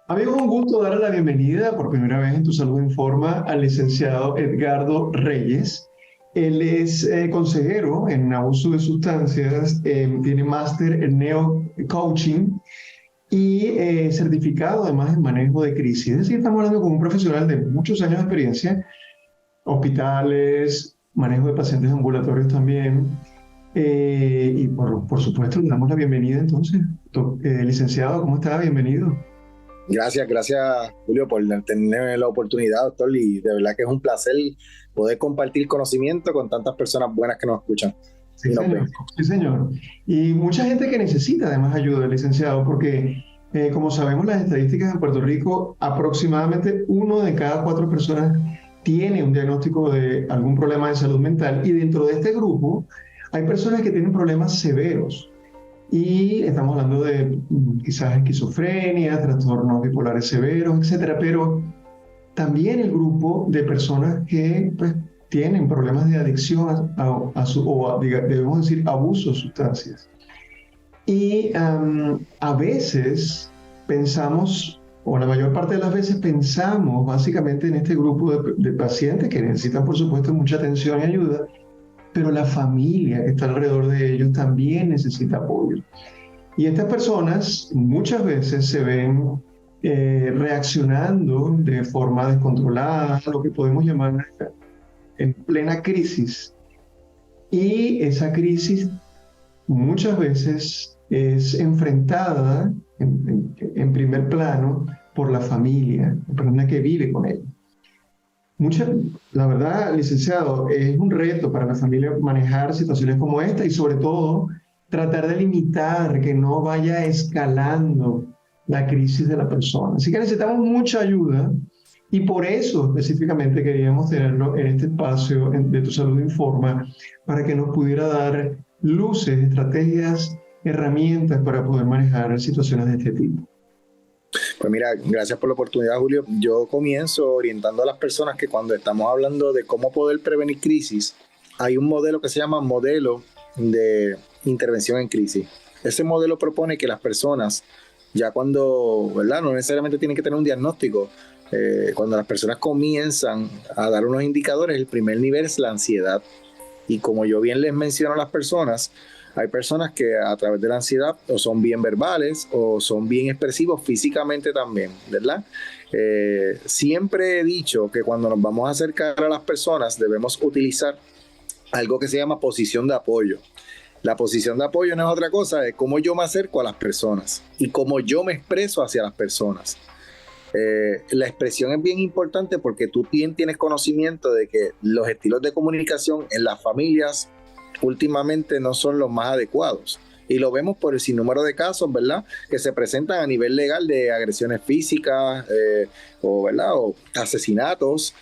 Amigos, un gusto darle la bienvenida por primera vez en Tu Salud Informa al licenciado Edgardo Reyes. Él es consejero en abuso de sustancias, tiene máster en Neo Coaching y certificado además en manejo de crisis. Es decir, estamos hablando con un profesional de muchos años de experiencia, hospitales, manejo de pacientes ambulatorios también. Y por supuesto, le damos la bienvenida entonces. Licenciado, ¿cómo está? Bienvenido. Gracias Julio por tener la oportunidad, doctor, y de verdad que es un placer poder compartir conocimiento con tantas personas buenas que nos escuchan Sí, y nos señor. ven. Sí, señor. Y mucha gente que necesita además ayuda, licenciado, porque como sabemos las estadísticas en Puerto Rico, aproximadamente uno de cada cuatro personas tiene un diagnóstico de algún problema de salud mental y dentro de este grupo hay personas que tienen problemas severos y estamos hablando de quizás esquizofrenia, trastornos bipolares severos, etcétera, pero también el grupo de personas que pues, tienen problemas de adicción debemos decir, abuso de sustancias. Y a veces pensamos, o la mayor parte de las veces pensamos básicamente en este grupo de pacientes que necesitan, por supuesto, mucha atención y ayuda, pero la familia que está alrededor de ellos también necesita apoyo. Y estas personas muchas veces se ven reaccionando de forma descontrolada, lo que podemos llamar en plena crisis. Y esa crisis muchas veces es enfrentada en primer plano por la familia, la persona que vive con ella. Mucha, la verdad, licenciado, es un reto para la familia manejar situaciones como esta y sobre todo tratar de limitar que no vaya escalando la crisis de la persona. Así que necesitamos mucha ayuda y por eso específicamente queríamos tenerlo en este espacio de Tu Salud Informa para que nos pudiera dar luces, estrategias, herramientas para poder manejar situaciones de este tipo. Pues mira, gracias por la oportunidad, Julio. Yo comienzo orientando a las personas que cuando estamos hablando de cómo poder prevenir crisis, hay un modelo que se llama modelo de intervención en crisis. Ese modelo propone que las personas, ya cuando, ¿verdad? No necesariamente tienen que tener un diagnóstico, cuando las personas comienzan a dar unos indicadores, el primer nivel es la ansiedad. Y como yo bien les menciono a las personas, hay personas que a través de la ansiedad o son bien verbales o son bien expresivos físicamente también, ¿verdad? Siempre he dicho que cuando nos vamos a acercar a las personas debemos utilizar algo que se llama posición de apoyo. La posición de apoyo no es otra cosa de cómo yo me acerco a las personas y cómo yo me expreso hacia las personas. La expresión es bien importante porque tú tienes conocimiento de que los estilos de comunicación en las familias últimamente no son los más adecuados. Y lo vemos por el sinnúmero de casos, ¿verdad? Que se presentan a nivel legal de agresiones físicas ¿verdad? O asesinatos,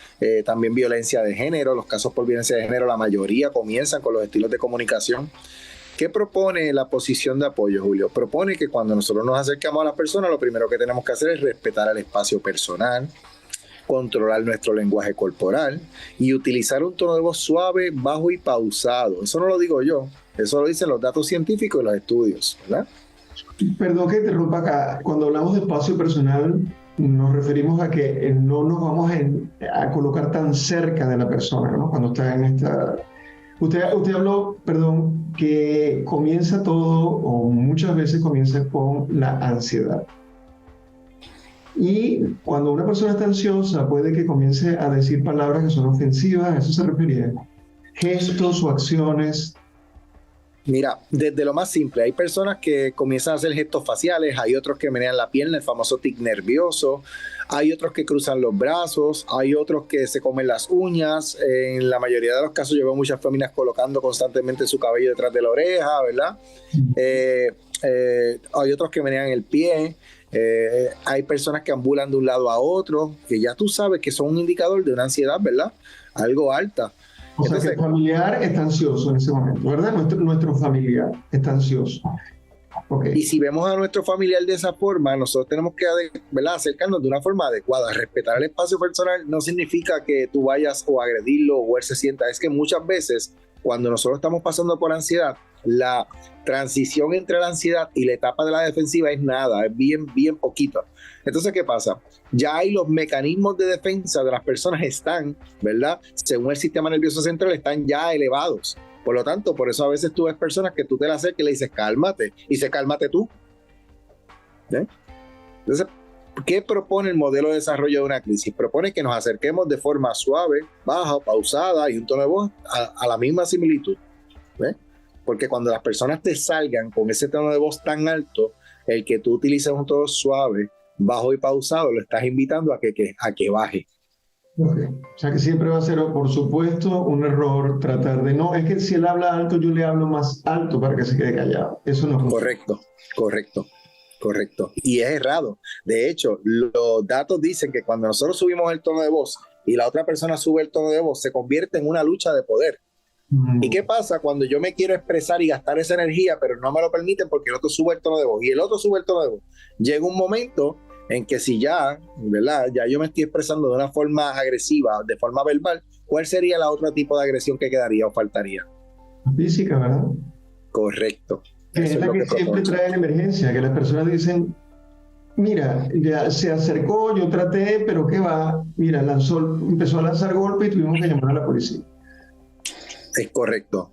también violencia de género. Los casos por violencia de género, la mayoría comienzan con los estilos de comunicación. ¿Qué propone la posición de apoyo, Julio? Propone que cuando nosotros nos acercamos a las personas, lo primero que tenemos que hacer es respetar el espacio personal, controlar nuestro lenguaje corporal y utilizar un tono de voz suave, bajo y pausado. Eso no lo digo yo, eso lo dicen los datos científicos y los estudios, ¿verdad? Perdón que interrumpa acá. Cuando hablamos de espacio personal, nos referimos a que no nos vamos a colocar tan cerca de la persona, ¿no? Cuando está en esta... Usted habló, perdón, que comienza todo, o muchas veces comienza con la ansiedad. Y cuando una persona está ansiosa, puede que comience a decir palabras que son ofensivas, ¿a eso se refería? Gestos o acciones. Mira, desde lo más simple, hay personas que comienzan a hacer gestos faciales, hay otros que menean la pierna, el famoso tic nervioso, hay otros que cruzan los brazos, hay otros que se comen las uñas. En la mayoría de los casos yo veo muchas féminas colocando constantemente su cabello detrás de la oreja, ¿verdad? Hay otros que menean el pie. Hay personas que ambulan de un lado a otro, que ya tú sabes que son un indicador de una ansiedad, ¿verdad? Algo alta. O sea que el Entonces, familiar está ansioso en ese momento, ¿verdad? Nuestro familiar está ansioso. Ok. y si vemos a nuestro familiar de esa forma, nosotros tenemos que, ¿verdad?, acercarnos de una forma adecuada. Respetar el espacio personal no significa que tú vayas o a agredirlo o él se sienta. Es que muchas veces, cuando nosotros estamos pasando por ansiedad, la transición entre la ansiedad y la etapa de la defensiva es nada, es bien, bien poquito. Entonces, ¿qué pasa? Ya hay los mecanismos de defensa de las personas están, ¿verdad? Según el sistema nervioso central, están ya elevados. Por lo tanto, por eso a veces tú ves personas que tú te las acercas y le dices, cálmate, y dice, cálmate tú. ¿Eh? Entonces, ¿qué propone el modelo de desarrollo de una crisis? Propone que nos acerquemos de forma suave, baja, pausada y un tono de voz a la misma similitud. ¿Ves? Porque cuando las personas te salgan con ese tono de voz tan alto, el que tú utilices un tono suave, bajo y pausado, lo estás invitando a que baje. Okay. O sea que siempre va a ser, por supuesto, un error tratar de, no, es que si él habla alto, yo le hablo más alto para que se quede callado. Eso no funciona. Correcto. Y es errado. De hecho, los datos dicen que cuando nosotros subimos el tono de voz y la otra persona sube el tono de voz, se convierte en una lucha de poder. ¿Y qué pasa cuando yo me quiero expresar y gastar esa energía, pero no me lo permiten porque el otro sube el tono de voz y el otro sube el tono de voz? Llega un momento en que si ya, ¿verdad? Ya yo me estoy expresando de una forma agresiva, de forma verbal, ¿cuál sería la otra tipo de agresión que quedaría o faltaría? Física, ¿verdad? Correcto. Que es la que siempre trae la emergencia, que las personas dicen, mira, ya se acercó, yo traté, pero ¿qué va? Mira, empezó a lanzar golpes y tuvimos que llamar a la policía. Es correcto,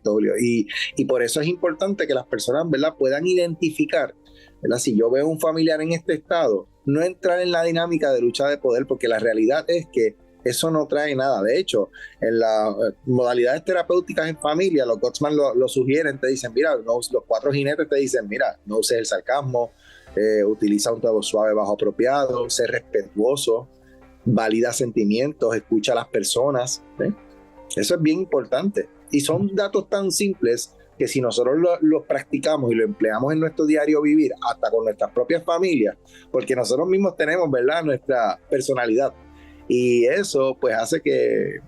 Julio. Y por eso es importante que las personas, ¿verdad?, puedan identificar, ¿verdad? Si yo veo un familiar en este estado, no entrar en la dinámica de lucha de poder, porque la realidad es que eso no trae nada. De hecho, en las modalidades terapéuticas en familia, los Gottman lo sugieren, te dicen, mira, los 4 jinetes te dicen, mira, no uses el sarcasmo, utiliza un tono suave bajo apropiado, sé respetuoso, valida sentimientos, escucha a las personas, ¿eh? Eso es bien importante. Y son datos tan simples que si nosotros los practicamos y lo empleamos en nuestro diario vivir, hasta con nuestras propias familias, porque nosotros mismos tenemos, ¿verdad?, nuestra personalidad. Y eso pues hace que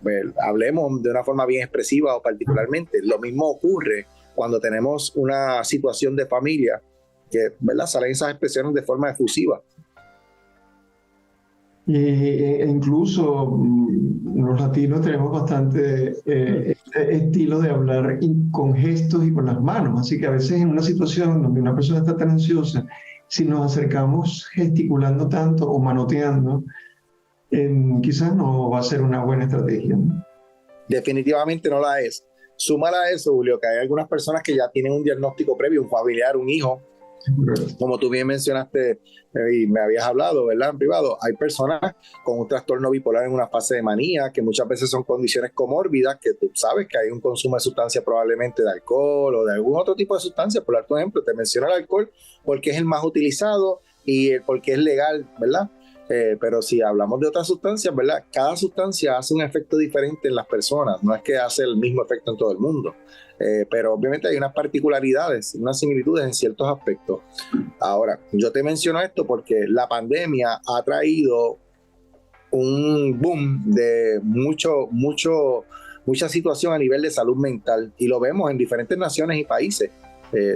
hablemos de una forma bien expresiva o particularmente. Lo mismo ocurre cuando tenemos una situación de familia que, ¿verdad?, salen esas expresiones de forma efusiva. Incluso los latinos tenemos bastante estilo de hablar con gestos y con las manos, así que a veces en una situación donde una persona está tan ansiosa, si nos acercamos gesticulando tanto o manoteando, quizás no va a ser una buena estrategia, ¿no? Definitivamente no la es. Súmala a eso, Julio, que hay algunas personas que ya tienen un diagnóstico previo, un familiar, un hijo. Como tú bien mencionaste y me habías hablado, ¿verdad?, en privado, hay personas con un trastorno bipolar en una fase de manía, que muchas veces son condiciones comórbidas, que tú sabes que hay un consumo de sustancia, probablemente de alcohol o de algún otro tipo de sustancia. Por ejemplo, te menciono el alcohol porque es el más utilizado y porque es legal, ¿verdad? Pero si hablamos de otras sustancias, ¿verdad?, cada sustancia hace un efecto diferente en las personas, no es que hace el mismo efecto en todo el mundo. Pero obviamente hay unas particularidades, unas similitudes en ciertos aspectos. Ahora, yo te menciono esto porque la pandemia ha traído un boom de mucha situación a nivel de salud mental y lo vemos en diferentes naciones y países.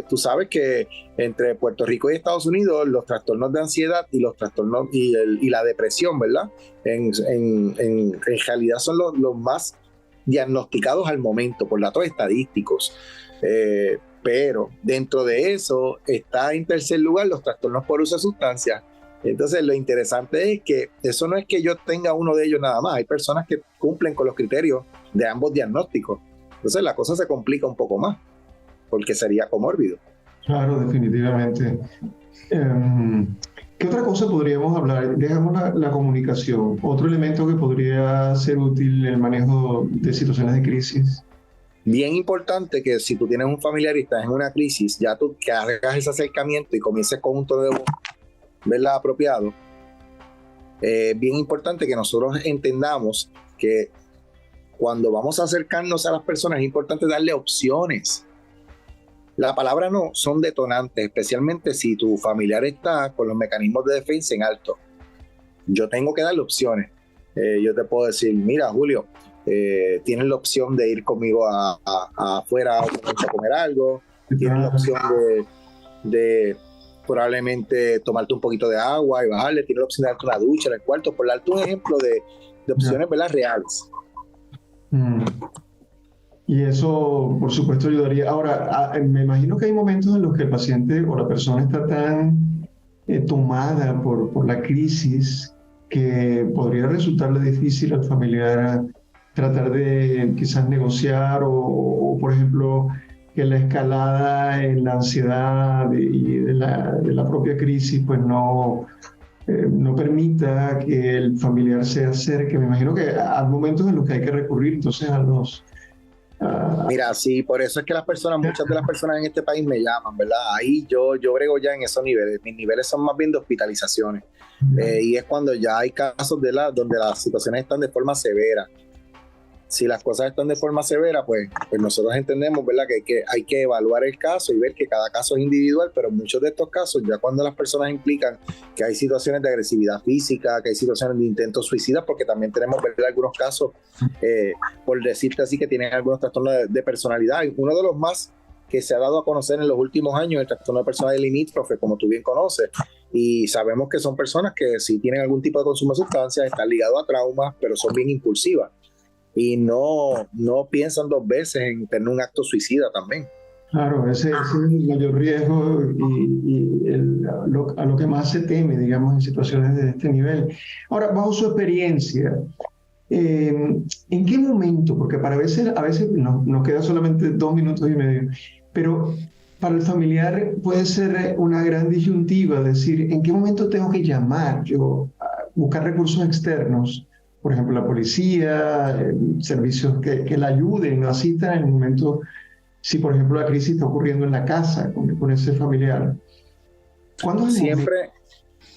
Tú sabes que entre Puerto Rico y Estados Unidos los trastornos de ansiedad y los trastornos y la depresión, ¿verdad?, en realidad son los más diagnosticados al momento por datos estadísticos, pero dentro de eso está en tercer lugar los trastornos por uso de sustancias. Entonces lo interesante es que eso no es que yo tenga uno de ellos nada más, hay personas que cumplen con los criterios de ambos diagnósticos, entonces la cosa se complica un poco más porque sería comórbido. Claro, definitivamente. ¿Qué otra cosa podríamos hablar? Dejamos la comunicación. Otro elemento que podría ser útil en el manejo de situaciones de crisis. Bien importante que si tú tienes un familiar y estás en una crisis, ya tú que hagas ese acercamiento y comiences con un tono de voz, ¿verdad?, apropiado. Bien importante que nosotros entendamos que cuando vamos a acercarnos a las personas es importante darle opciones. La palabra no son detonantes, especialmente si tu familiar está con los mecanismos de defensa en alto. Yo tengo que darle opciones. Yo te puedo decir, mira, Julio, tienes la opción de ir conmigo afuera a comer algo, tienes la opción de probablemente tomarte un poquito de agua y bajarle, tienes la opción de darte una ducha en el cuarto, por darte un ejemplo de opciones, ¿verdad?, reales. Y eso, por supuesto, ayudaría. Ahora, me imagino que hay momentos en los que el paciente o la persona está tan tomada por la crisis que podría resultarle difícil al familiar tratar de quizás negociar o, por ejemplo, que la escalada en la ansiedad y de la propia crisis pues no permita que el familiar se acerque. Me imagino que hay momentos en los que hay que recurrir entonces a los... Mira, sí, por eso es que muchas de las personas en este país me llaman, ¿verdad? Ahí yo brego ya en esos niveles. Mis niveles son más bien de hospitalizaciones. Y es cuando ya hay casos donde las situaciones están de forma severa. Si las cosas están de forma severa, pues nosotros entendemos, ¿verdad?, que hay que evaluar el caso y ver que cada caso es individual, pero muchos de estos casos, ya cuando las personas implican que hay situaciones de agresividad física, que hay situaciones de intentos suicidas, porque también tenemos, ¿verdad?, algunos casos, por decirte así, que tienen algunos trastornos de personalidad. Uno de los más que se ha dado a conocer en los últimos años, el trastorno de personalidad limítrofe, como tú bien conoces, y sabemos que son personas que si tienen algún tipo de consumo de sustancias, están ligados a traumas, pero son bien impulsivas y no piensan dos veces en tener un acto suicida también. Claro, ese es el mayor riesgo a lo que más se teme, digamos, en situaciones de este nivel. Ahora, bajo su experiencia, ¿en qué momento? Porque a veces nos queda solamente 2 minutos y medio, pero para el familiar puede ser una gran disyuntiva, decir, ¿en qué momento tengo que llamar yo a buscar recursos externos? Por ejemplo, la policía, servicios que la ayuden, la cita en el momento, si por ejemplo la crisis está ocurriendo en la casa con ese familiar. ¿Cuándo es el momento?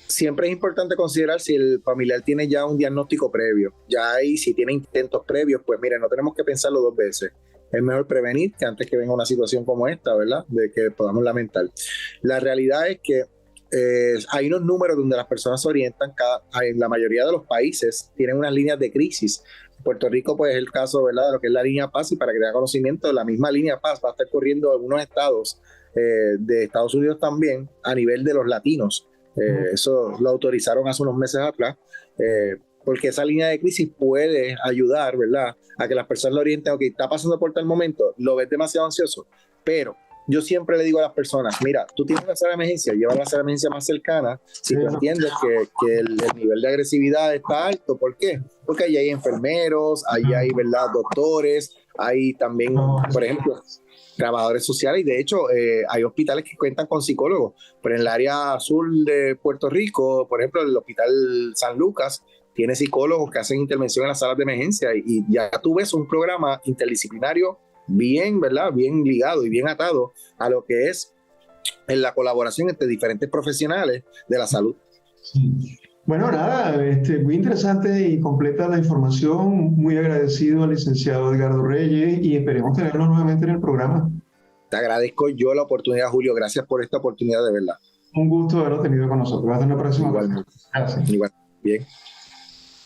Siempre es importante considerar si el familiar tiene ya un diagnóstico previo. Ya ahí, si tiene intentos previos, pues mire, no tenemos que pensarlo dos veces. Es mejor prevenir que antes que venga una situación como esta, ¿verdad?, de que podamos lamentar. La realidad es que hay unos números donde las personas se orientan. En la mayoría de los países tienen unas líneas de crisis. En Puerto Rico, pues es el caso, ¿verdad?, de lo que es la línea Paz, y para que tenga conocimiento, la misma línea Paz va a estar corriendo en algunos estados de Estados Unidos también a nivel de los latinos. Eso lo autorizaron hace unos meses atrás, porque esa línea de crisis puede ayudar, ¿verdad?, a que las personas lo orienten. Ok, está pasando por tal momento, lo ves demasiado ansioso, pero yo siempre le digo a las personas, mira, tú tienes una sala de emergencia, lleva a la sala de emergencia más cercana si tú entiendes que el nivel de agresividad está alto. ¿Por qué? Porque ahí hay enfermeros, ahí hay, ¿verdad?, doctores, hay también, por ejemplo, trabajadores sociales, y de hecho hay hospitales que cuentan con psicólogos. Pero en el área azul de Puerto Rico, por ejemplo, el Hospital San Lucas tiene psicólogos que hacen intervención en las salas de emergencia, y ya tú ves un programa interdisciplinario bien, ¿verdad?, bien ligado y bien atado a lo que es en la colaboración entre diferentes profesionales de la salud. Sí. Bueno, nada, muy interesante y completa la información. Muy agradecido al licenciado Edgardo Reyes y esperemos tenerlo nuevamente en el programa. Te agradezco yo la oportunidad, Julio. Gracias por esta oportunidad, de verdad. Un gusto haberlo tenido con nosotros. Hasta la próxima. Igualmente. Gracias. Igual. Bien.